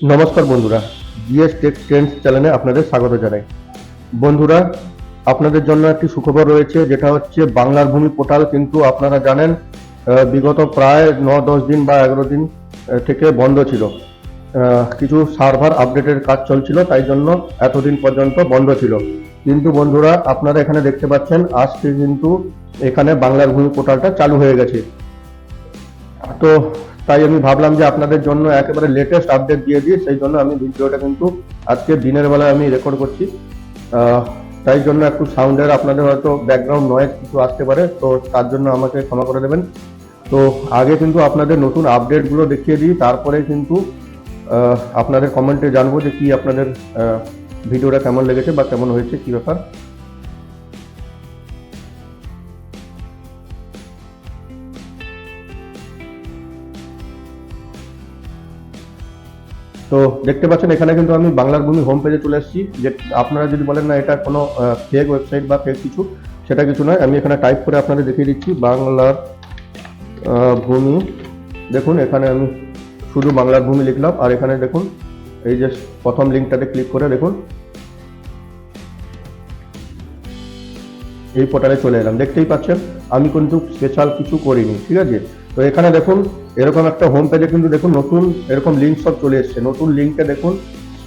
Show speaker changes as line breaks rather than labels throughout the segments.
নমস্কার বন্ধুরা, GS take Trends চ্যানেলে আপনাদের স্বাগত জানাই। বন্ধুরা, আপনাদের জন্য একটি সুখবর রয়েছে, যেটা হচ্ছে বাংলার ভূমি পোর্টাল কিন্তু আপনারা জানেন বিগত প্রায় 9-10 দিন বা 11 দিন থেকে বন্ধ ছিল। কিছু সার্ভার আপডেটের কাজ চলছিল, তাই জন্য এতদিন পর্যন্ত বন্ধ ছিল। কিন্তু বন্ধুরা, আপনারা এখানে দেখতে পাচ্ছেন আজকে কিন্তু এখানে বাংলার ভূমি পোর্টালটা চালু হয়ে গেছে। তো তাই আমি ভাবলাম যে আপনাদের জন্য একেবারে লেটেস্ট আপডেট দিয়ে দিই, সেই জন্য আমি ভিডিওটা কিন্তু আজকে দিনের বেলায় আমি রেকর্ড করছি। তাই জন্য একটু সাউন্ডের আপনাদের হয়তো ব্যাকগ্রাউন্ড নয়েজ কিছু আসতে পারে, তো তার জন্য আমাকে ক্ষমা করে দেবেন। তো আগে কিন্তু আপনাদের নতুন আপডেটগুলো দেখিয়ে দিই, তারপরে কিন্তু আপনাদের কমেন্টে জানবো যে কি আপনাদের ভিডিওটা কেমন লেগেছে বা কেমন হয়েছে, কি ব্যাপার। তো দেখতে পাচ্ছেন এখানে কিন্তু আমি বাংলার ভূমি হোম পেজে চলে এসেছি। যে আপনারা যদি বলেন না এটা কোনো ফেক ওয়েবসাইট বা ফেক কিছু, সেটা কিছু নয়। আমি এখানে টাইপ করে আপনাদের দেখিয়ে দিচ্ছি বাংলার ভূমি। দেখুন এখানে আমি শুধু বাংলার ভূমি লিখলাম, আর এখানে দেখুন এই যে প্রথম লিঙ্কটাতে ক্লিক করে দেখুন এই পোর্টালে চলে এলাম। দেখতেই পাচ্ছেন আমি কিন্তু স্পেশাল কিছু করিনি, ঠিক আছে। তো এখানে দেখুন এরকম একটা হোম পেজে কিন্তু দেখুন নতুন এরকম লিঙ্ক সব চলে এসছে। নতুন লিঙ্কে দেখুন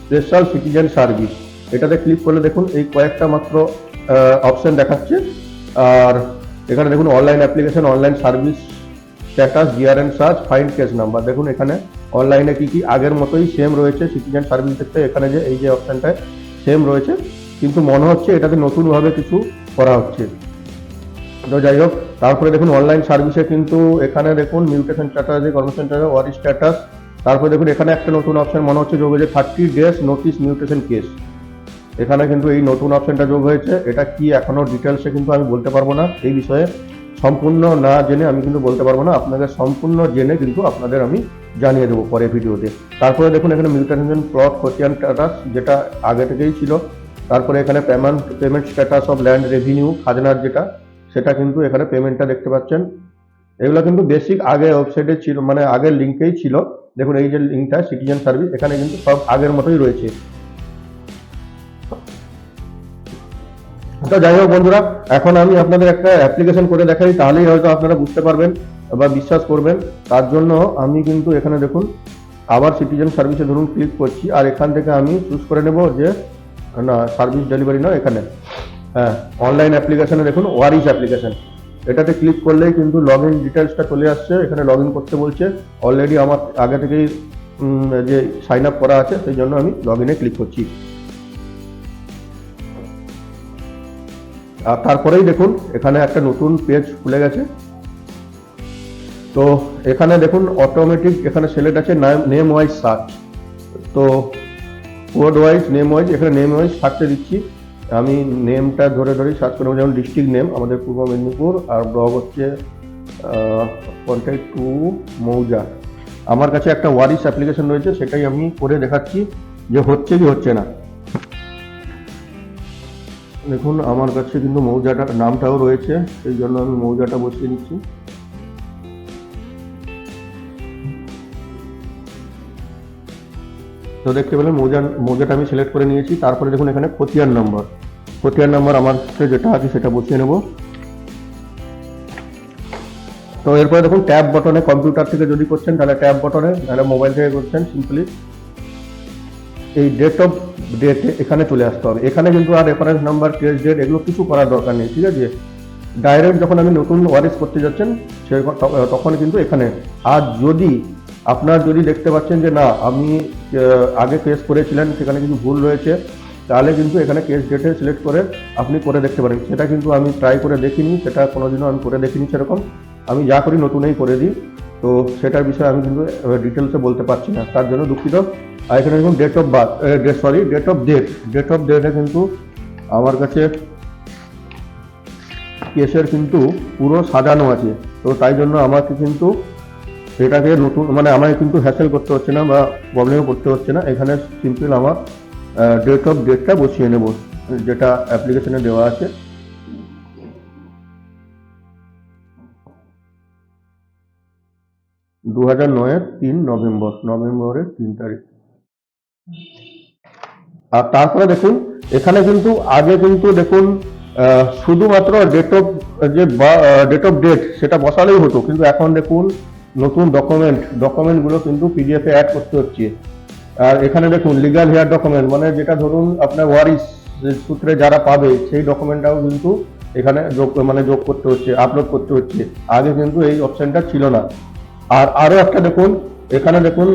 স্পেশাল সিটিজেন সার্ভিস, এটাতে ক্লিক করলে দেখুন এই কয়েকটা মাত্র অপশন দেখাচ্ছে। আর এখানে দেখুন online application, online service status, GRN search, find case number. দেখুন এখানে অনলাইনে কি কি আগের মতোই সেম রয়েছে। সিটিজেন সার্ভিস দেখতে এখানে যে এই যে অপশনটায় সেম রয়েছে, কিন্তু মনে হচ্ছে এটাতে নতুনভাবে কিছু করা হচ্ছে। তো যাই হোক, তারপরে দেখুন অনলাইন সার্ভিসে কিন্তু এখানে দেখুন মিউটেশন স্ট্যাটাস, কর্মসেন্টার ওয়ারি স্ট্যাটাস। তারপরে দেখুন এখানে একটা নতুন অপশন মনে হচ্ছে যোগ হয়েছে, 30 ডেজ নোটিস মিউটেশন কেস। এখানে কিন্তু এই নতুন অপশনটা যোগ হয়েছে। এটা কি এখনো ডিটেলসে কিন্তু আমি বলতে পারবো না, এই বিষয়ে সম্পূর্ণ না জেনে আমি কিন্তু বলতে পারবো না। আপনাদের সম্পূর্ণ জেনে কিন্তু আপনাদের আমি জানিয়ে দেবো পরে ভিডিওতে। তারপরে দেখুন এখানে মিউটেশন প্লট খতিয়ান স্ট্যাটাস, যেটা আগে থেকেই ছিল। তারপরে এখানে payment status of land revenue, খাজনার যেটা, সেটা কিন্তু এখানে পেমেন্টটা দেখতে পাচ্ছেন। এগুলো কিন্তু বেসিক আগে ওয়েবসাইটে ছিল, মানে আগের লিঙ্কেই ছিল। দেখুন এই যে লিঙ্কটা সিটিজেন সার্ভিস, এখানে কিন্তু সব আগের মতোই রয়েছে। তো যাই হোক বন্ধুরা, এখন আমি আপনাদের একটা অ্যাপ্লিকেশন করে দেখাই, তাহলেই হয়তো আপনারা বুঝতে পারবেন বা বিশ্বাস করবেন। তার জন্য আমি কিন্তু এখানে দেখুন আবার সিটিজেন সার্ভিসে ধরুন ক্লিক করছি, আর এখান থেকে আমি চুজ করে নেব যে না, সার্ভিস ডেলিভারি না, এখানে হ্যাঁ অনলাইন অ্যাপ্লিকেশনে দেখুন ওয়ারিস অ্যাপ্লিকেশন। এটাতে ক্লিক করলেই কিন্তু লগ ইন ডিটেলসটা চলে আসছে। এখানে লগ ইন করতে বলছে। অলরেডি আমার আগে থেকেই যে সাইন আপ করা আছে, সেই জন্য আমি লগ ইনে ক্লিক করছি। আর তারপরেই দেখুন এখানে একটা নতুন পেজ খুলে গেছে। তো এখানে দেখুন অটোমেটিক এখানে সিলেক্ট আছে নেম ওয়াইজ সার্চ। তো কোড ওয়াইজ, নেম ওয়াইজ, এখানে নেম ওয়াইজ সার্চে দিচ্ছি। আমি নেমটা ধরে ধরে সার্চ করবো, যেমন ডিস্ট্রিক্ট নেম আমাদের পূর্ব মেদিনীপুর, আর ব্লক হচ্ছে কন্ট্যাক্ট টু মৌজা। আমার কাছে একটা ওয়ারিস অ্যাপ্লিকেশন রয়েছে, সেটাই আমি করে দেখাচ্ছি যে হচ্ছে কি হচ্ছে না। দেখুন আমার কাছে কিন্তু মৌজাটার নামটাও রয়েছে, সেই জন্য আমি মৌজাটা বসিয়ে নিচ্ছি। তো দেখতে পেলেন মৌজাটা আমি সিলেক্ট করে নিয়েছি। তারপরে দেখুন এখানে খতিয়ান নম্বর, খতিয়ান নম্বর আমার যেটা আছে সেটা বসিয়ে নেব। তো এরপরে দেখুন ট্যাব বটনে, কম্পিউটার থেকে যদি করছেন তাহলে ট্যাব বটনে, নাহলে মোবাইল থেকে করছেন সিম্পলি এই ডেট অফ ডেট এখানে চলে আসতে হবে। এখানে কিন্তু আর রেফারেন্স নাম্বার, কেস ডেট এগুলো কিছু করার দরকার নেই, ঠিক আছে। ডাইরেক্ট যখন আমি নতুন ওয়ারিস করতে যাচ্ছেন তখন কিন্তু এখানে। আর যদি আপনার যদি দেখতে পাচ্ছেন যে না আমি আগে কেস করেছিলেন, সেখানে কিছু ভুল রয়েছে, তাহলে কিন্তু এখানে কেস ডেটে সিলেক্ট করে আপনি করে দেখতে পারেন। সেটা কিন্তু আমি ট্রাই করে দেখিনি, সেটা কোনোদিনও আমি করে দেখিনি সেরকম। আমি যা করি নতুনই করে দিই। তো সেটার বিষয়ে আমি কিন্তু ডিটেলসে বলতে পারছি না, তার জন্য দুঃখিত। আর এখানে দেখুন date of birth, date of date, date of ডেটে কিন্তু আমার কাছে কেসের কিন্তু পুরো সাজানো আছে। তো তাই জন্য আমাকে কিন্তু এটাকে নতুন, মানে আমাকে কিন্তু হ্যাসেল করতে হচ্ছে না বা প্রবলেমে পড়তে হচ্ছে না। এখানে সিম্পল আমার ডেট অফ ডেটটা বসিয়ে নেব, যেটা অ্যাপ্লিকেশনে দেওয়া আছে। 2009-এর 3 নভেম্বর, নভেম্বরের 3 তারিখ। আর তারপরে দেখুন এখানে কিন্তু আগে কিন্তু দেখুন শুধুমাত্র ডেট অফ ডেট সেটা বসালেই হতো, কিন্তু এখন দেখুন নতুন ডকুমেন্টগুলো কিন্তু পিডিএফ এ অ্যাড করতে হচ্ছে। আর এখানে দেখুন লিগ্যাল হেয়ার ডকুমেন্ট, মানে যেটা ধরুন আপনার ওয়ারিশ সূত্রে যারা পাবে সেই ডকুমেন্টটাও কিন্তু এখানে যোগ করতে হচ্ছে, আপলোড করতে হচ্ছে। আগে কিন্তু এই অপশনটা ছিল না। আর আরো একটা দেখুন, এখানে দেখুন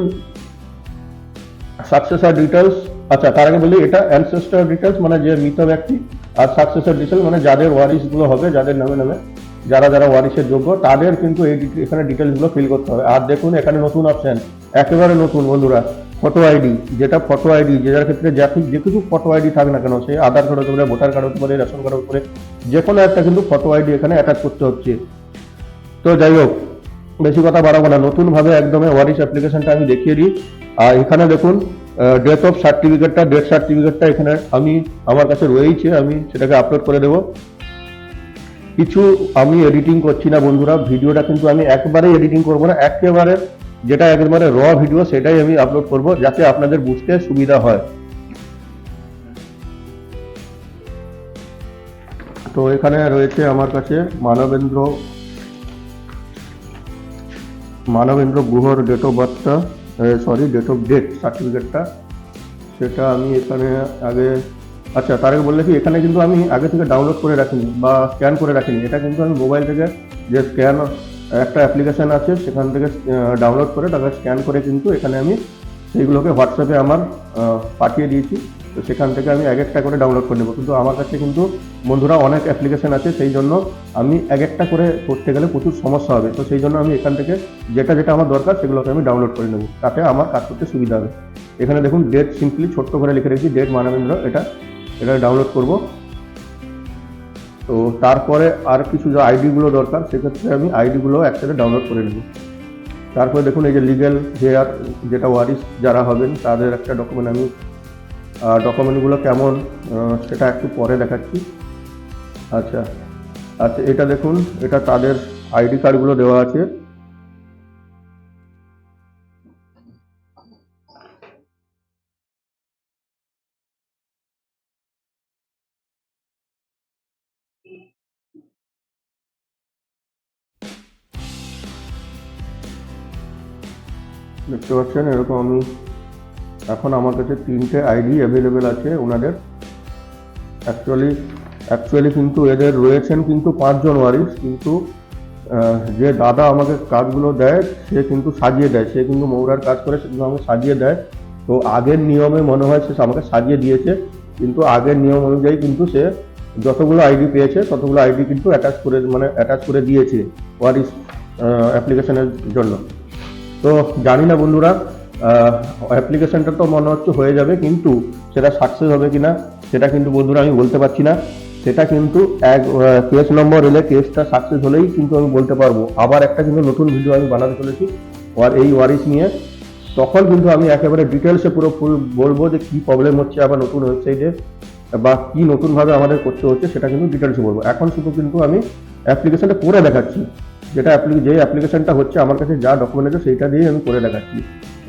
সাকসেসর ডিটেলস। আচ্ছা, তার আগে বলি এটা অ্যানসেস্টর ডিটেলস, মানে যে মৃত ব্যক্তি, আর সাকসেসর ডিটেলস মানে যাদের ওয়ারিশ গুলো হবে, যাদের নামে যারা ওয়ারিশের যোগ্য, তাদের কিন্তু এখানে ডিটেলস গুলো ফিল করতে হবে। আর দেখুন এখানে নতুন অপশন, একেবারে নতুন বন্ধুরা, ফটো আইডি। যেটা ফটো আইডি, যেটার ক্ষেত্রে যে কিছু ফটো আইডি থাক না কেন, সে আধার কার্ড হতে পারে, ভোটার কার্ড হতে পারে, রেশন কার্ড হতে পারে, যে কোনো একটা কিন্তু ফটো আইডি এখানে অ্যাটাচ করতে হচ্ছে। তো যাই হোক, বেশি কথা বাড়াবো না, নতুন ভাবে একদম ওয়ারিশ অ্যাপ্লিকেশনটা আমি দেখিয়ে দিই। আর এখানে দেখুন ডেট সার্টিফিকেটটা এখানে আমার কাছে রয়েছে, আমি সেটাকে আপলোড করে দেবো। কিছু আমি এডিটিং করছি না বন্ধুরা, ভিডিওটা কিন্তু আমি একবারেই এডিটিং করবো না, একেবারে র ভিডিও সেটাই আমি আপলোড করব, যাতে আপনাদের বুঝতে সুবিধা হয়। তো এখানে রয়েছে আমার কাছে মানবেন্দ্র গুহর ডেট অফ বার্থটা, ডেট অফ ডেট সার্টিফিকেটটা, সেটা আমি এখানে আগে, আচ্ছা তার আগে বললে কি, এখানে কিন্তু আমি আগে থেকে ডাউনলোড করে রাখিনি বা স্ক্যান করে রাখিনি, এটা কিন্তু আমি মোবাইল থেকে যে স্ক্যান একটা অ্যাপ্লিকেশন আছে সেখান থেকে ডাউনলোড করে তাকে স্ক্যান করে কিন্তু এখানে আমি সেইগুলোকে হোয়াটসঅ্যাপে আমার পাঠিয়ে দিয়েছি। তো সেখান থেকে আমি এক একটা করে ডাউনলোড করে নেবো, কিন্তু আমার কাছে কিন্তু বন্ধুরা অনেক অ্যাপ্লিকেশন আছে, সেই জন্য আমি এক একটা করে করতে গেলে প্রচুর সমস্যা হবে। তো সেই জন্য আমি এখান থেকে যেটা আমার দরকার সেগুলোকে আমি ডাউনলোড করে নেবো, তাতে আমার কাজ করতে সুবিধা হবে। এখানে দেখুন ডেট সিম্পলি ছোট্ট করে লিখে রেখেছি, ডেট মানবেন্দ্র, এটা ডাউনলোড করব। তো তারপরে আর কিছু যে আইডিগুলো দরকার, সেক্ষেত্রে আমি আইডিগুলো একসাথে ডাউনলোড করে নেব। তারপরে দেখুন এই যে লিগ্যাল হেয়ার, যেটা ওয়ারিশ যারা হবেন তাদের একটা ডকুমেন্ট, আমি ডকুমেন্টগুলো কেমন সেটা একটু পরে দেখাচ্ছি। আচ্ছা, এটা দেখুন, এটা তাদের আইডি কার্ডগুলো দেওয়া আছে। দেখতে পাচ্ছেন এরকম আমি এখন আমার কাছে 3টে আইডি অ্যাভেলেবেল আছে ওনাদের। অ্যাকচুয়ালি কিন্তু এদের রয়েছেন কিন্তু 5 জন ওয়ারিশ, কিন্তু যে দাদা আমাকে কাজগুলো দেয় সে কিন্তু সাজিয়ে দেয়, সে কিন্তু মৌরার কাজ করে, সে কিন্তু আমাকে সাজিয়ে দেয়। তো আগের নিয়মে মনে হয় সে আমাকে সাজিয়ে দিয়েছে, কিন্তু আগের নিয়ম অনুযায়ী কিন্তু সে যতগুলো আইডি পেয়েছে ততগুলো আইডি কিন্তু অ্যাটাচ করে দিয়েছে ওয়ারিশ অ্যাপ্লিকেশনের জন্য। তো জানি না বন্ধুরা, অ্যাপ্লিকেশনটা তো মনে হচ্ছে হয়ে যাবে, কিন্তু সেটা সাকসেস হবে কিনা সেটা কিন্তু বন্ধুরা আমি বলতে পারছি না। সেটা কিন্তু কেস নম্বর এলে, কেসটা সাকসেস হলেই কিন্তু আমি বলতে পারবো। আবার একটা কিন্তু নতুন ভিডিও আমি বানাতে চলেছি এই ওয়ারিশ নিয়ে, তখন কিন্তু আমি একেবারে ডিটেলসে পুরো ফুল বলবো যে কি প্রবলেম হচ্ছে আবার নতুন ওয়েবসাইটে, বা কি নতুনভাবে আমাদের করতে হচ্ছে সেটা কিন্তু ডিটেলসে বলবো। এখন শুধু কিন্তু আমি অ্যাপ্লিকেশনটা করে দেখাচ্ছি, যে অ্যাপ্লিকেশনটা হচ্ছে আমার কাছে যা ডকুমেন্ট আছে সেইটা দিয়ে আমি করে দেখাচ্ছি।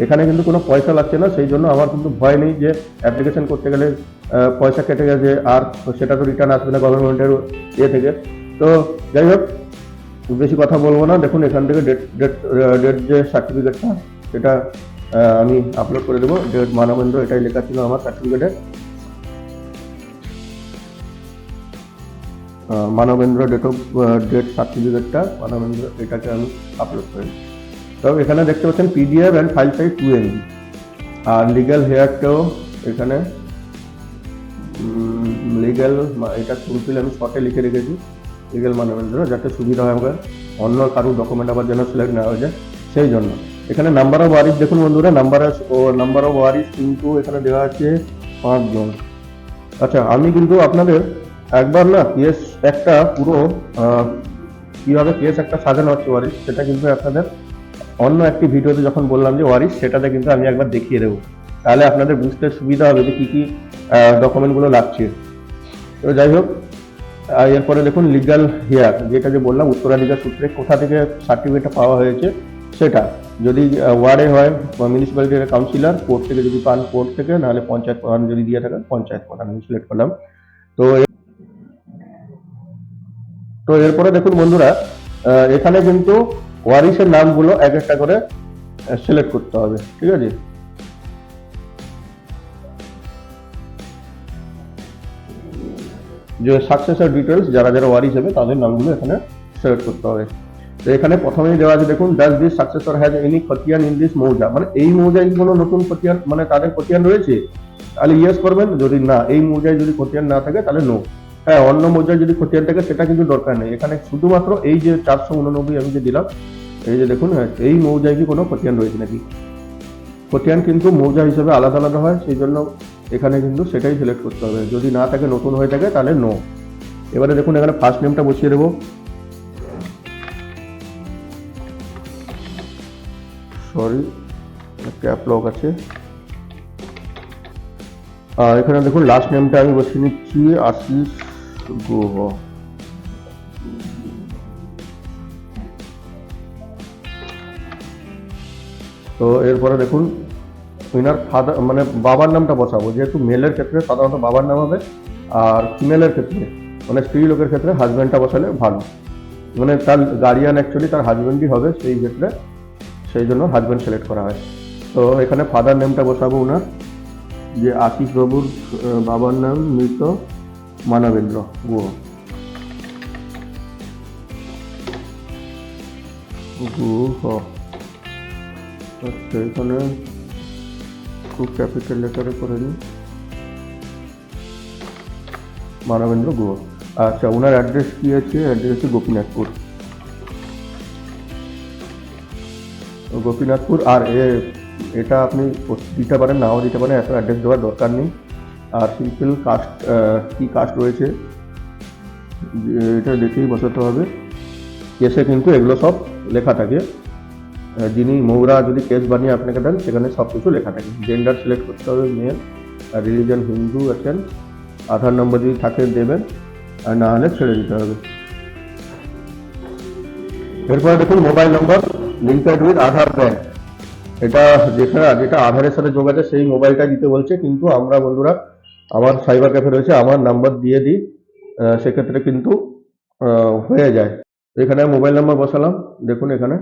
এখানে কিন্তু কোনো পয়সা লাগছে না, সেই জন্য আমার কিন্তু ভয় নেই যে অ্যাপ্লিকেশন করতে গেলে পয়সা কেটে গেছে আর সেটা তো রিটার্ন আসবে না গভর্নমেন্টের থেকে। তো যাই হোক, বেশি কথা বলবো না। দেখুন এখান থেকে ডেট যে সার্টিফিকেটটা সেটা আমি আপলোড করে দেবো। ডেট মানবেন্দ্র এটাই লেখা ছিল আমার সার্টিফিকেটে, মানবেন্দ্র ডেট সার্টিফিকেটটা মানবেন্দ্র, এটাকে আমি আপলোড করে দিই। তবে এখানে দেখতে পাচ্ছেন PDF and file size 2 MB। আর লিগ্যাল হেয়ারটাও এখানে লিগ্যাল, এটা ফুলফিল আমি শর্টে লিখে রেখেছি, লিগ্যাল মানবেন্দ্র, যাতে সুবিধা হয় আমাকে, অন্য কারোর ডকুমেন্ট আবার যেন সিলেক্ট না হয়ে যায় সেই জন্য। এখানে নাম্বার অফ ওয়ারিশ দেখুন বন্ধুরা, নাম্বার অফ ওয়ারিশ কিন্তু এখানে দেওয়া আছে 5 জন। আচ্ছা, আমি কিন্তু আপনাদের একবার না কেস একটা পুরো কিভাবে কেস একটা সাজানো হচ্ছে ওয়ারিশ, সেটা কিন্তু আপনাদের অন্য একটি ভিডিওতে যখন বললাম যে ওয়ারিশ, সেটাতে কিন্তু আমি একবার দেখিয়ে দেবো, তাহলে আপনাদের বুঝতে সুবিধা হবে যে কি কি ডকুমেন্টগুলো লাগছে। তো যাই হোক, এরপরে দেখুন লিগ্যাল হেয়ার, যেটা যে বললাম উত্তরাধিকার সূত্রে কোথা থেকে সার্টিফিকেটটা পাওয়া হয়েছে সেটা যদি ওয়ার্ডে হয় বা মিউনিসিপ্যালিটির কাউন্সিলর, কোর্ট থেকে যদি পান কোর্ট থেকে, নাহলে পঞ্চায়েত প্রধান যদি দিয়ে থাকেন পঞ্চায়েত প্রধান আমি সিলেক্ট করলাম। তো তো এরপরে দেখুন বন্ধুরা, এখানে কিন্তু ওয়ারিশের নামগুলো এক একটা করে সিলেক্ট করতে হবে, ঠিক আছে। যে সাকসেসর ডিটেলস, যারা যারা ওয়ারিশ হবে তাদের নামগুলো এখানে সিলেক্ট করতে হবে। তো এখানে প্রথমেই দেওয়া আছে দেখুন, does this successor has any খতিয়ান ইন দিস মৌজা, মানে এই মৌজায় কোনো নতুন খতিয়ান, মানে তাদের খতিয়ান রয়েছে, তাহলে ইয়েস করবেন। যদি না, এই মৌজায় যদি খতিয়ান না থাকে তাহলে নো। হ্যাঁ, অন্য মৌজায় যদি খতিয়ান থাকে সেটা কিন্তু দরকার নেই, এখানে শুধুমাত্র এই যে 489 আমি যে দিলাম, এই যে দেখুন, হ্যাঁ, এই মৌজায় কি কোনো খতিয়ান রয়েছে নাকি। খতিয়ান কিন্তু মৌজা হিসেবে আলাদা আলাদা হয়, সেই জন্য এখানে কিন্তু সেটাই সিলেক্ট করতে হবে। যদি না থাকে, নতুন হয়ে থাকে, তাহলে নো। এবারে দেখুন এখানে ফার্স্ট নেমটা বসিয়ে দেবো। সরি, ক্যাপ লক আছে। আর এখানে দেখুন লাস্ট নেমটা আমি বসিয়ে নিচ্ছি আশিস গুহ। তো এরপরে দেখুন উইনার ফাদার, মানে বাবার নামটা বসাবো, যেহেতু মেলের ক্ষেত্রে সাধারণত বাবার নাম হবে, আর ফিমেলের ক্ষেত্রে মানে স্ত্রী লোকের ক্ষেত্রে হাজব্যান্ডটা বসালে ভালো, মানে তার গার্ডিয়ান অ্যাকচুয়ালি তার হাজব্যান্ডই হবে সেই ক্ষেত্রে, সেই জন্য হাজব্যান্ড সিলেক্ট করা হয়। তো এখানে ফাদার নেমটা বসাবো ওনার, যে আশিস বাবুর বাবার নাম মৃত মানবেন্দ্র গুহ। গুহ, আচ্ছা, এখানে খুব ক্যাপিটাল লেটারে করে নিই, মানবেন্দ্র গুহ। আচ্ছা, ওনার অ্যাড্রেস কি আছে? অ্যাড্রেস হচ্ছে গোপীনাথপুর। গোপীনাথপুর। আর এটা আপনি দিতে পারেন, নাও দিতে পারেন, এত অ্যাড্রেস দেওয়ার দরকার নেই। আর সিম্পল কাস্ট, কি কাস্ট রয়েছে এটা দেখেই বসাতে হবে। কেসে কিন্তু এগুলো সব লেখা থাকে, যিনি মৌরা যদি কেস বানিয়ে আপনাকে দেন সেখানে সব কিছু লেখা থাকে। জেন্ডার সিলেক্ট করতে হবে মেল, আর রিলিজন হিন্দু আছেন, আধার নম্বর যদি থাকে দেবেন, আর না হলে ছেড়ে দিতে হবে। এরপরে দেখুন mobile number linked with Aadhaar bank, এটা যেটা আধারের সাথে যোগ আছে সেই মোবাইলটা দিতে বলছে, কিন্তু আমরা বন্ধুরা আমার সাইবার ক্যাফে রয়েছে, আমার নাম্বার দিয়ে দিই, সেক্ষেত্রে কিন্তু হয়ে যায়। এখানে মোবাইল নাম্বার বসালাম, দেখুন এখানে।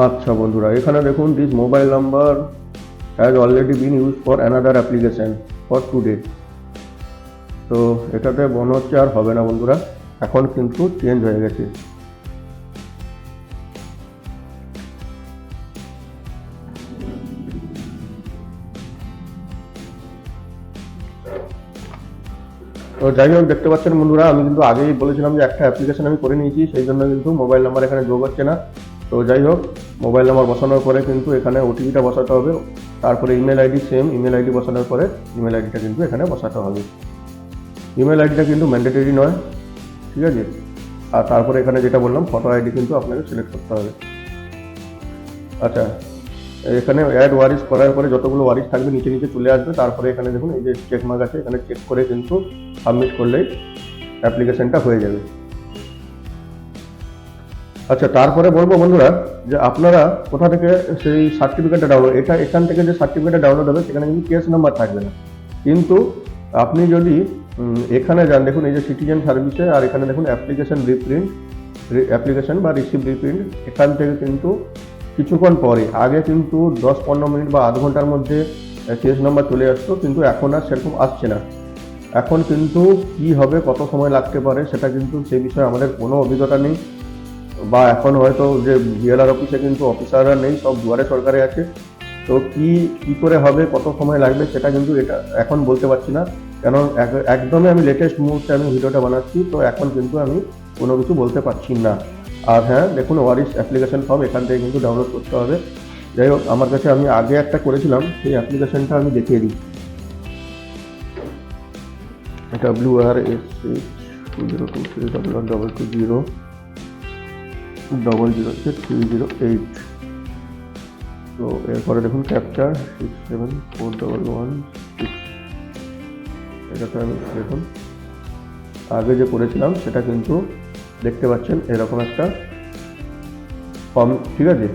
আচ্ছা বন্ধুরা, এখানে দেখুন this mobile number has already been use for another application for today. তো এটাতে মনে হচ্ছে আর হবে না বন্ধুরা, এখন কিন্তু চেঞ্জ হয়ে গেছে। তো যাই হোক, দেখতে পাচ্ছেন বন্ধুরা, আমি কিন্তু আগেই বলেছিলাম যে একটা অ্যাপ্লিকেশন আমি করে নিয়েছি, সেই জন্য কিন্তু মোবাইল নাম্বার এখানে যোগ হচ্ছে না। তো যাই হোক, মোবাইল নাম্বার বসানোর পরে কিন্তু এখানে ওটিপিটা বসাতে হবে, তারপরে email ID, same email ID বসানোর পরে ইমেল আইডিটা কিন্তু এখানে বসাতে হবে। ইমেল আইডিটা কিন্তু ম্যান্ডেটরি নয়, ঠিক আছে। আর তারপরে এখানে যেটা বললাম ফটো আইডি কিন্তু আপনাকে সিলেক্ট করতে হবে। আচ্ছা, এখানে অ্যাড ওয়ারিশ করার পরে যতগুলো ওয়ারিশ থাকবে নিচে নিচে চলে আসবে, তারপরে এখানে দেখুন এই যে চেক মার্ক আছে, এখানে চেক করে কিন্তু সাবমিট করলেই অ্যাপ্লিকেশনটা হয়ে যাবে। আচ্ছা, তারপরে বলবো বন্ধুরা যে আপনারা কোথা থেকে সেই সার্টিফিকেটটা ডাউনলোড, এটা এখান থেকে যে সার্টিফিকেটটা ডাউনলোড হবে সেখানে কিন্তু কেস নাম্বার থাকবে না, কিন্তু আপনি যদি এখানে যান, দেখুন এই যে সিটিজেন সার্ভিসে, আর এখানে দেখুন অ্যাপ্লিকেশন রিপ্রিন্ট, অ্যাপ্লিকেশন বা রিসিভ রিপ্রিন্ট, এখান থেকে কিন্তু কিছুক্ষণ পরে, আগে কিন্তু 10-15 মিনিট বা আধ ঘন্টার মধ্যে কেস নাম্বার চলে আসতো, কিন্তু এখন আর সেরকম আসছে না। এখন কিন্তু কি হবে, কত সময় লাগতে পারে সেটা কিন্তু সেই বিষয়ে আমাদের কোনো অভিজ্ঞতা নেই, বা এখন হয়তো যে বিএলআর অফিসে কিন্তু অফিসাররা নেই, সব দুয়ারে সরকারে আছে। তো কি করে হবে, কত সময় লাগবে সেটা কিন্তু এটা এখন বলতে পারছি না, কেন একদমই আমি লেটেস্ট মুহূর্তে আমি ভিডিওটা বানাচ্ছি, তো এখন কিন্তু আমি কোনো কিছু বলতে পারছি না। আর হ্যাঁ, দেখুন ওয়ারিশ অ্যাপ্লিকেশন ফর্ম এখান থেকে কিন্তু ডাউনলোড করতে হবে। যাই হোক, আমার কাছে আমি আগে একটা করেছিলাম, সেই অ্যাপ্লিকেশনটা আমি দেখিয়ে দিই। WRS 2023112200000308। তো এরপরে দেখুন ক্যাপচার 674116, এটাতে আমি দেখুন আগে যে করেছিলাম সেটা কিন্তু দেখতে পাচ্ছেন এরকম একটা ফর্ম, ঠিক আছে।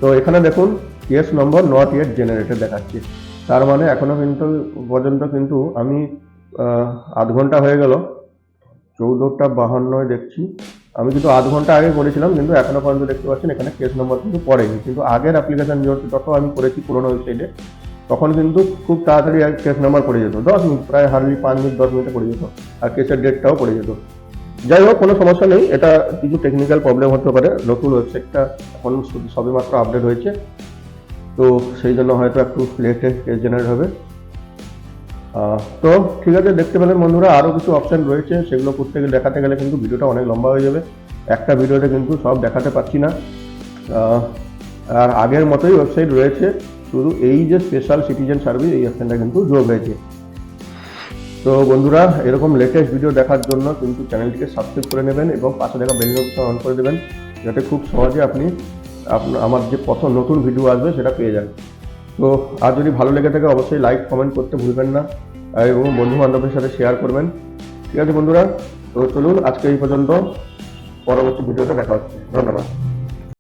তো এখানে দেখুন case number not yet generated দেখাচ্ছে, তার মানে এখনো কিন্তু পর্যন্ত কিন্তু আমি আধ ঘন্টা হয়ে গেল, 14:52 দেখছি, আমি কিন্তু আধ ঘন্টা আগে করেছিলাম, কিন্তু এখনো পর্যন্ত দেখতে পাচ্ছেন এখানে কেস নম্বর কিন্তু পড়েনি। কিন্তু আগের অ্যাপ্লিকেশন যত আমি করেছি পুরোনো ওয়েবসাইটে, তখন কিন্তু খুব তাড়াতাড়ি কেস নাম্বার পড়ে যেত, 10 মিনিট, প্রায় হার্ডলি 5 মিনিট 10 মিনিটে পড়ে যেত, আর কেসের ডেটটাও পড়ে যেত। যাই হোক, কোনো সমস্যা নেই, এটা কিছু টেকনিক্যাল প্রবলেম হতে পারে, নতুন ওয়েবসাইটটা এখন সবেমাত্র আপডেট হয়েছে, তো সেই জন্য হয়তো একটু লেটে কেস জেনারেট হবে। তো ঠিক আছে, দেখতে পেলেন বন্ধুরা, আরও কিছু অপশান রয়েছে, সেগুলো করতে গেলে দেখাতে গেলে কিন্তু ভিডিওটা অনেক লম্বা হয়ে যাবে, একটা ভিডিওতে কিন্তু সব দেখাতে পারছি না। আর আগের মতোই ওয়েবসাইট রয়েছে, শুধু এই যে স্পেশাল সিটিজেন সার্ভিস এই অপশানটা কিন্তু যোগ হয়েছে। তো বন্ধুরা, এরকম লেটেস্ট ভিডিও দেখার জন্য কিন্তু চ্যানেলটিকে সাবস্ক্রাইব করে নেবেন এবং পাশে দেখা বেল নোটিফিকেশন অন করে দেবেন, যাতে খুব সহজে আপনি আমার যে কত নতুন ভিডিও আসবে সেটা পেয়ে যান। তো আর যদি ভালো লেগে থাকে অবশ্যই লাইক কমেন্ট করতে ভুলবেন না, এবং বন্ধু বান্ধবের সাথে শেয়ার করবেন। ঠিক আছে বন্ধুরা, তো চলুন আজকে এই পর্যন্ত, পরবর্তী ভিডিওতে দেখা হচ্ছে, ধন্যবাদ।